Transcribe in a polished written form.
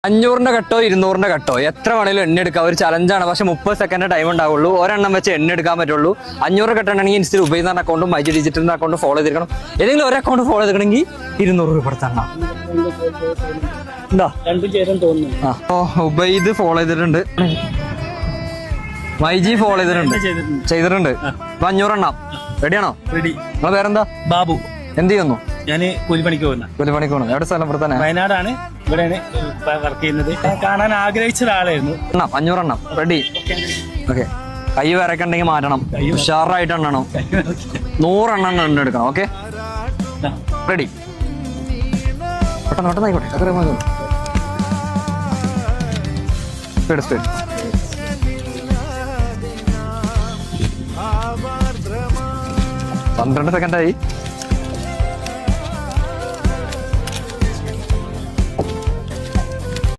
500-ന്റെ കട്ടോ 200-ന്റെ കട്ടോ എത്ര വേണേലും എണ്ണ എടുക്കാം. ഒരു ചലഞ്ചാണ്. പക്ഷെ 30 സെക്കൻഡ് ടൈം ഉണ്ടാവുള്ളൂ. ഒരെണ്ണം വെച്ച് എണ്ണ എടുക്കാൻ പറ്റുള്ളൂ. 500 കെട്ടാണെങ്കിൽ ഇൻസ്റ്റയിൽ ഉപയോഗിക്കുന്ന അക്കൗണ്ടും മൈജി ഡിജിറ്റലിന്റെ അക്കൗണ്ട് ഫോളോ ചെയ്തിരിക്കണം. ഏതെങ്കിലും ഒരു അക്കൗണ്ട് ഫോളോ ചെയ്തിരിക്കണമെങ്കിൽ 200 രൂപ കൊടുത്തണം. ഉബൈദ് ഫോളോ ചെയ്തിട്ടുണ്ട്, മൈജി ഫോളോ ചെയ്തിട്ടുണ്ട്. 500 എണ്ണം റെഡിയാണോ? റെഡി. നിങ്ങളെ പേരെന്താ? ബാബു. എന്ത് ചെയ്യുന്നു? ഞാൻ കൂലിപ്പണിക്ക് പോകുന്നു. എവിടെ സ്ഥലം? ഇവിടെ തന്നെ വയനാടാണ്. ഇവിടെയാണ് വർക്ക് ചെയ്യുന്നത്. കാണാൻ ആഗ്രഹിച്ച ഒരാളായിരുന്നു. 500 എണ്ണം റെഡി. ഓക്കെ, കൈ വരക്കെ ഉണ്ടെങ്കിൽ മാറ്റണം. ഉഷാറായിട്ട് എണ്ണണം. 100 എണ്ണം എണ്ണ എടുക്കണം. Okay, ready. പെട്ടെന്ന് ആയിക്കോട്ടെ. സ്പീഡ് 12 സെക്കൻഡായി.